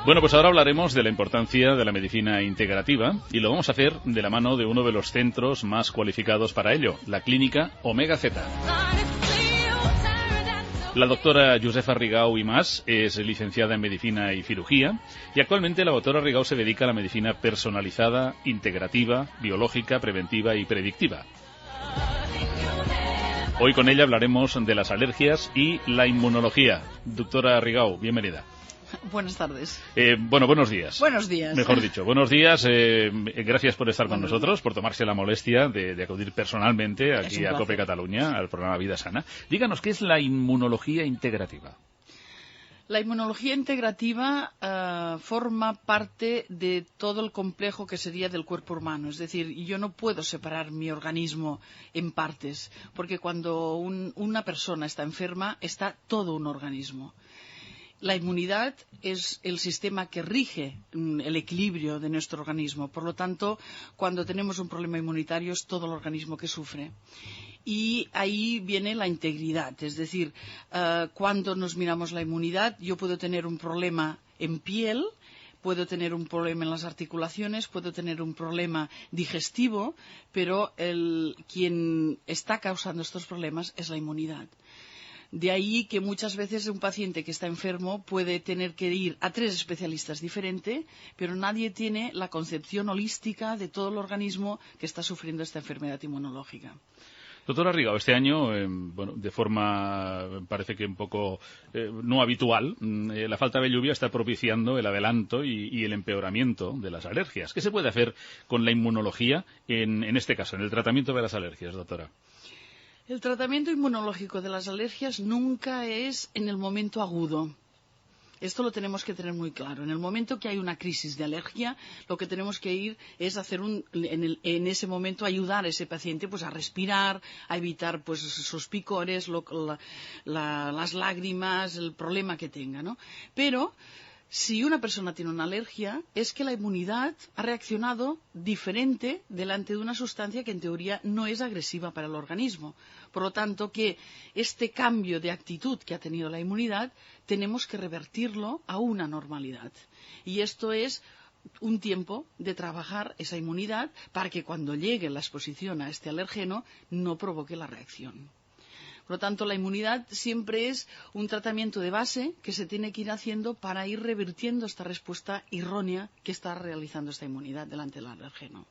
Bueno, pues ahora hablaremos de la importancia de la medicina integrativa y lo vamos a hacer de la mano de uno de los centros más cualificados para ello, la Clínica Omega Z. La doctora Josefa Rigau i Mas es licenciada en Medicina y Cirugía y actualmente la doctora Rigau se dedica a la medicina personalizada, integrativa, biológica, preventiva y predictiva. Hoy con ella hablaremos de las alergias y la inmunología. Doctora Rigau, bienvenida. Buenas tardes. Buenos días. Buenos días. Mejor dicho, buenos días. Gracias por estar con nosotros, por tomarse la molestia de acudir personalmente aquí a COPE Cataluña, al programa Vida Sana. Díganos, ¿qué es la inmunología integrativa? La inmunología integrativa forma parte de todo el complejo que sería del cuerpo humano. Es decir, yo no puedo separar mi organismo en partes, porque cuando una persona está enferma, está todo un organismo. La inmunidad es el sistema que rige el equilibrio de nuestro organismo. Por lo tanto, cuando tenemos un problema inmunitario es todo el organismo que sufre. Y ahí viene la integridad. Es decir, cuando nos miramos la inmunidad, yo puedo tener un problema en piel, puedo tener un problema en las articulaciones, puedo tener un problema digestivo, pero quien está causando estos problemas es la inmunidad. De ahí que muchas veces un paciente que está enfermo puede tener que ir a 3 especialistas diferentes, pero nadie tiene la concepción holística de todo el organismo que está sufriendo esta enfermedad inmunológica. Doctora Rigau, este año, de forma parece que un poco no habitual, la falta de lluvia está propiciando el adelanto y el empeoramiento de las alergias. ¿Qué se puede hacer con la inmunología en este caso, en el tratamiento de las alergias, doctora? El tratamiento inmunológico de las alergias nunca es en el momento agudo. Esto lo tenemos que tener muy claro. En el momento que hay una crisis de alergia, lo que tenemos que ir es hacer en ese momento ayudar a ese paciente pues, a respirar, a evitar pues, sus picores, las lágrimas, el problema que tenga, ¿no? Pero si una persona tiene una alergia, es que la inmunidad ha reaccionado diferente delante de una sustancia que en teoría no es agresiva para el organismo. Por lo tanto, que este cambio de actitud que ha tenido la inmunidad, tenemos que revertirlo a una normalidad. Y esto es un tiempo de trabajar esa inmunidad para que cuando llegue la exposición a este alergeno no provoque la reacción. Por lo tanto, la inmunidad siempre es un tratamiento de base que se tiene que ir haciendo para ir revirtiendo esta respuesta errónea que está realizando esta inmunidad delante del alergeno.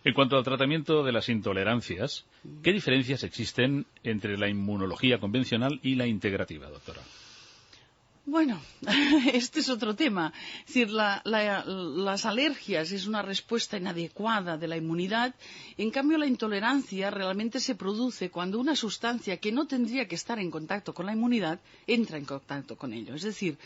En cuanto al tratamiento de las intolerancias, ¿qué diferencias existen entre la inmunología convencional y la integrativa, doctora? Bueno, este es otro tema. Es decir, las alergias es una respuesta inadecuada de la inmunidad. En cambio, la intolerancia realmente se produce cuando una sustancia que no tendría que estar en contacto con la inmunidad entra en contacto con ello. Es decir,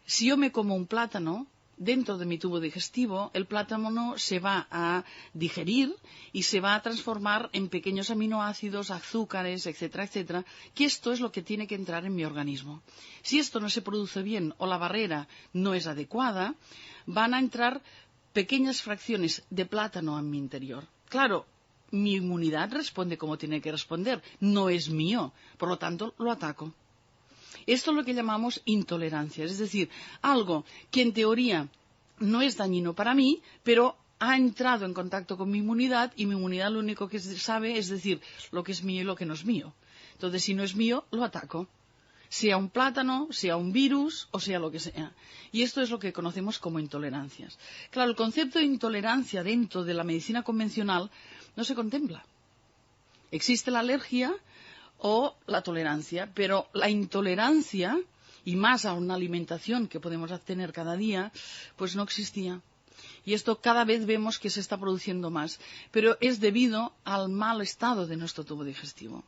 si yo me como un plátano, dentro de mi tubo digestivo, el plátano se va a digerir y se va a transformar en pequeños aminoácidos, azúcares, etcétera, etcétera, que esto es lo que tiene que entrar en mi organismo. Si esto no se produce bien o la barrera no es adecuada, van a entrar pequeñas fracciones de plátano en mi interior. Claro, mi inmunidad responde como tiene que responder, no es mío, por lo tanto lo ataco. Esto es lo que llamamos intolerancia, es decir, algo que en teoría no es dañino para mí, pero ha entrado en contacto con mi inmunidad y mi inmunidad lo único que sabe es decir lo que es mío y lo que no es mío. Entonces, si no es mío, lo ataco. Sea un plátano, sea un virus o sea lo que sea. Y esto es lo que conocemos como intolerancias. Claro, el concepto de intolerancia dentro de la medicina convencional no se contempla. Existe la alergia o la tolerancia, pero la intolerancia, y más a una alimentación que podemos tener cada día, pues no existía. Y esto cada vez vemos que se está produciendo más, pero es debido al mal estado de nuestro tubo digestivo.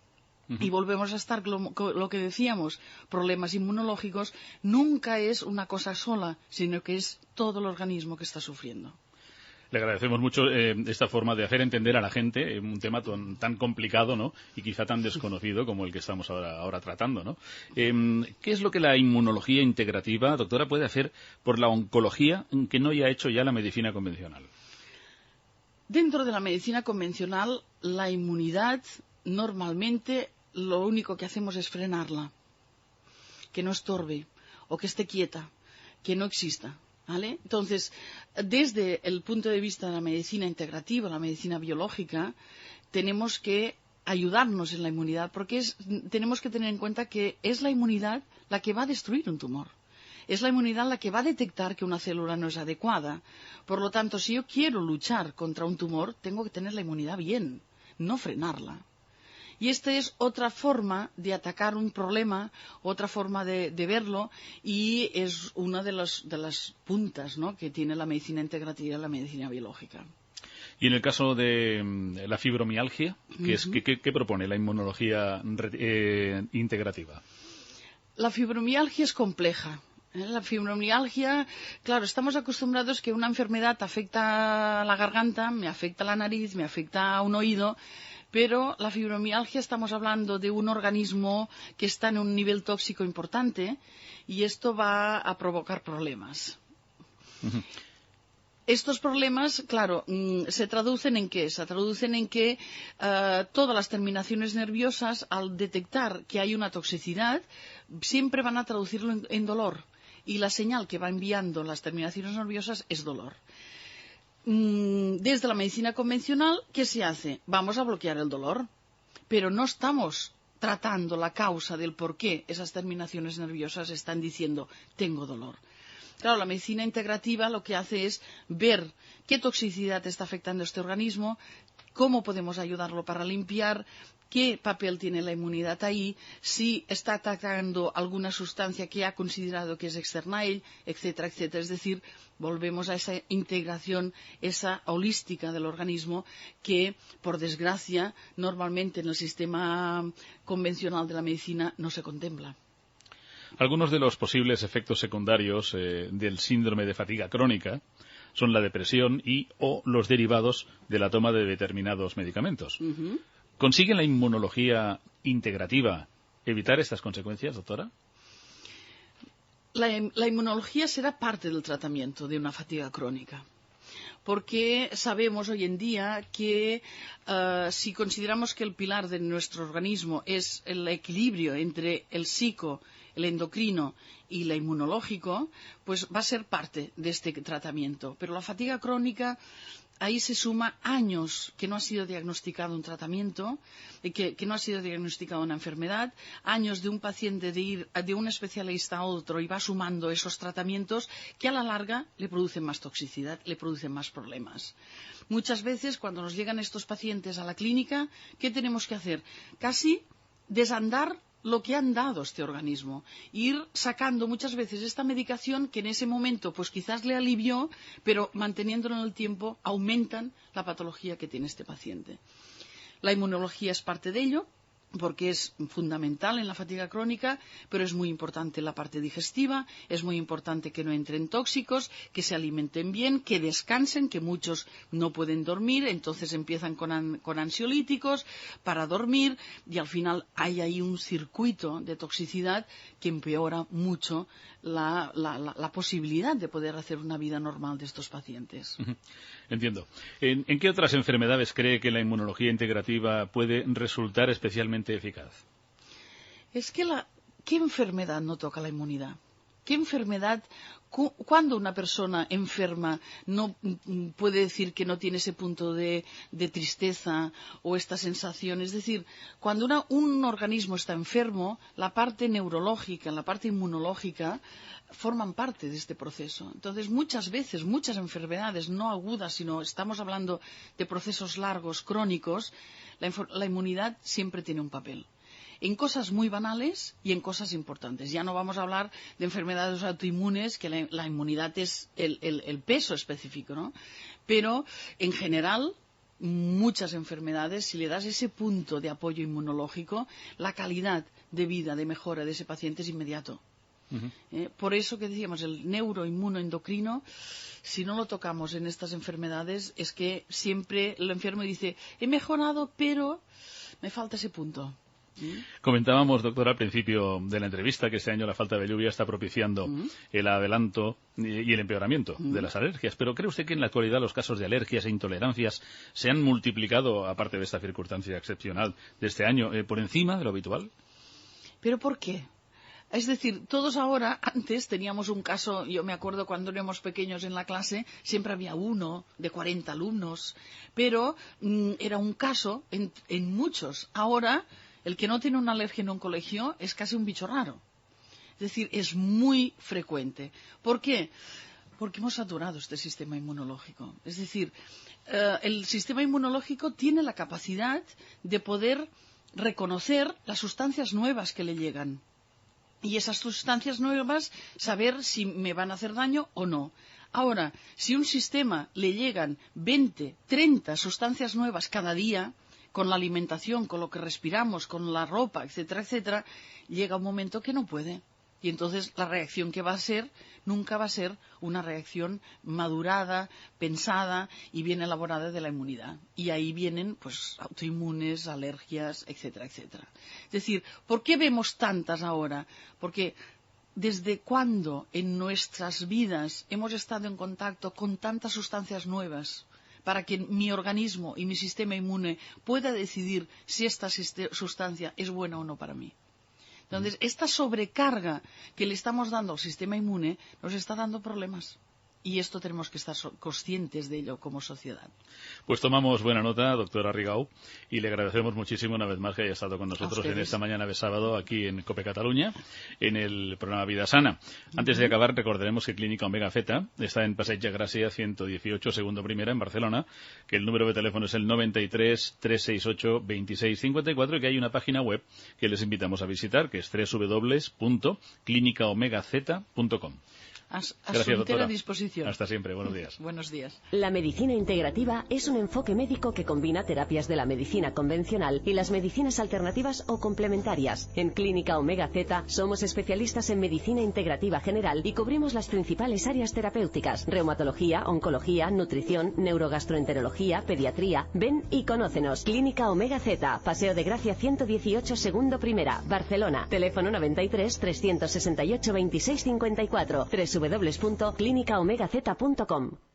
Y volvemos a estar lo que decíamos, problemas inmunológicos, nunca es una cosa sola, sino que es todo el organismo que está sufriendo. Le agradecemos mucho esta forma de hacer entender a la gente un tema tan complicado, ¿no? Y quizá tan desconocido como el que estamos ahora tratando, ¿no? ¿Qué es lo que la inmunología integrativa, doctora, puede hacer por la oncología que no haya hecho ya la medicina convencional? Dentro de la medicina convencional, la inmunidad normalmente lo único que hacemos es frenarla, que no estorbe o que esté quieta. que no exista. ¿Vale? Entonces, desde el punto de vista de la medicina integrativa, la medicina biológica, tenemos que ayudarnos en la inmunidad, porque tenemos que tener en cuenta que es la inmunidad la que va a destruir un tumor. Es la inmunidad la que va a detectar que una célula no es adecuada. Por lo tanto, si yo quiero luchar contra un tumor, tengo que tener la inmunidad bien, no frenarla. Y esta es otra forma de atacar un problema, otra forma de verlo, y es una de las puntas, ¿no?, que tiene la medicina integrativa y la medicina biológica. Y en el caso de la fibromialgia, ¿qué propone la inmunología integrativa? La fibromialgia es compleja. La fibromialgia, claro, estamos acostumbrados que una enfermedad afecta a la garganta, me afecta a la nariz, me afecta a un oído, pero la fibromialgia estamos hablando de un organismo que está en un nivel tóxico importante y esto va a provocar problemas. Estos problemas, claro, ¿se traducen en qué? Se traducen en que todas las terminaciones nerviosas, al detectar que hay una toxicidad, siempre van a traducirlo en dolor. Y la señal que va enviando las terminaciones nerviosas es dolor. Desde la medicina convencional, ¿qué se hace? Vamos a bloquear el dolor, pero no estamos tratando la causa del por qué esas terminaciones nerviosas están diciendo tengo dolor. Claro, la medicina integrativa lo que hace es ver qué toxicidad está afectando este organismo, cómo podemos ayudarlo para limpiar, qué papel tiene la inmunidad ahí, si está atacando alguna sustancia que ha considerado que es externa a él, etcétera, etcétera. Es decir, volvemos a esa integración, esa holística del organismo que, por desgracia, normalmente en el sistema convencional de la medicina no se contempla. Algunos de los posibles efectos secundarios del síndrome de fatiga crónica son la depresión o los derivados de la toma de determinados medicamentos. ¿Consigue la inmunología integrativa evitar estas consecuencias, doctora? La inmunología será parte del tratamiento de una fatiga crónica. Porque sabemos hoy en día que si consideramos que el pilar de nuestro organismo es el equilibrio entre el psico, el endocrino y el inmunológico, pues va a ser parte de este tratamiento. Pero la fatiga crónica, ahí se suma años que no ha sido diagnosticado un tratamiento, que no ha sido diagnosticada una enfermedad, años de un paciente de ir de un especialista a otro y va sumando esos tratamientos que a la larga le producen más toxicidad, le producen más problemas. Muchas veces cuando nos llegan estos pacientes a la clínica, ¿qué tenemos que hacer? Casi desandar lo que han dado este organismo, ir sacando muchas veces esta medicación que en ese momento pues quizás le alivió, pero manteniéndolo en el tiempo aumentan la patología que tiene este paciente. La inmunología es parte de ello, porque es fundamental en la fatiga crónica, pero es muy importante la parte digestiva, es muy importante que no entren tóxicos, que se alimenten bien, que descansen, que muchos no pueden dormir, entonces empiezan con ansiolíticos para dormir y al final hay ahí un circuito de toxicidad que empeora mucho la posibilidad de poder hacer una vida normal de estos pacientes. Entiendo. ¿En qué otras enfermedades cree que la inmunología integrativa puede resultar especialmente eficaz? Es que ¿qué enfermedad no toca la inmunidad? ¿Qué enfermedad, cuando una persona enferma no puede decir que no tiene ese punto de tristeza o esta sensación? Es decir, cuando un organismo está enfermo, la parte neurológica, la parte inmunológica, forman parte de este proceso. Entonces, muchas veces, muchas enfermedades no agudas, sino estamos hablando de procesos largos, crónicos, la inmunidad siempre tiene un papel. En cosas muy banales y en cosas importantes. Ya no vamos a hablar de enfermedades autoinmunes, que la inmunidad es el peso específico, ¿no? Pero, en general, muchas enfermedades, si le das ese punto de apoyo inmunológico, la calidad de vida, de mejora de ese paciente es inmediato. Por eso que decíamos, el neuroinmunoendocrino, si no lo tocamos en estas enfermedades, es que siempre el enfermo dice, he mejorado, pero me falta ese punto. Comentábamos, doctor, al principio de la entrevista que este año la falta de lluvia está propiciando el adelanto y el empeoramiento de las alergias. Pero ¿cree usted que en la actualidad los casos de alergias e intolerancias se han multiplicado, aparte de esta circunstancia excepcional de este año, por encima de lo habitual? ¿Pero por qué? Es decir, todos ahora, antes teníamos un caso, yo me acuerdo cuando éramos pequeños en la clase, siempre había uno de 40 alumnos, pero era un caso en muchos. Ahora, el que no tiene una alergia en un colegio es casi un bicho raro. Es decir, es muy frecuente. ¿Por qué? Porque hemos saturado este sistema inmunológico. Es decir, el sistema inmunológico tiene la capacidad de poder reconocer las sustancias nuevas que le llegan. Y esas sustancias nuevas, saber si me van a hacer daño o no. Ahora, si a un sistema le llegan 20, 30 sustancias nuevas cada día, con la alimentación, con lo que respiramos, con la ropa, etcétera, etcétera, llega un momento que no puede. Y entonces la reacción que va a ser nunca va a ser una reacción madurada, pensada y bien elaborada de la inmunidad. Y ahí vienen pues autoinmunes, alergias, etcétera, etcétera. Es decir, ¿por qué vemos tantas ahora? Porque ¿desde cuándo en nuestras vidas hemos estado en contacto con tantas sustancias nuevas para que mi organismo y mi sistema inmune pueda decidir si esta sustancia es buena o no para mí? Entonces, esta sobrecarga que le estamos dando al sistema inmune nos está dando problemas. Y esto tenemos que estar conscientes de ello como sociedad. Pues tomamos buena nota, doctora Rigau, y le agradecemos muchísimo una vez más que haya estado con nosotros en esta mañana de sábado aquí en COPE Cataluña, en el programa Vida Sana. Antes de acabar, recordaremos que Clínica Omega Zeta está en Passeig de Gràcia 118, segundo primera, en Barcelona, que el número de teléfono es el 93 368 2654 y que hay una página web que les invitamos a visitar, que es www.clinicaomegaz.com. A su entera disposición. Hasta siempre, buenos días. Buenos días. La medicina integrativa es un enfoque médico que combina terapias de la medicina convencional y las medicinas alternativas o complementarias. En Clínica Omega Z somos especialistas en medicina integrativa general y cubrimos las principales áreas terapéuticas: reumatología, oncología, nutrición, neurogastroenterología, pediatría. Ven y conócenos. Clínica Omega Z, Paseo de Gracia 118, segundo primera, Barcelona. Teléfono 93 368 2654. www.clinicaomegaz.com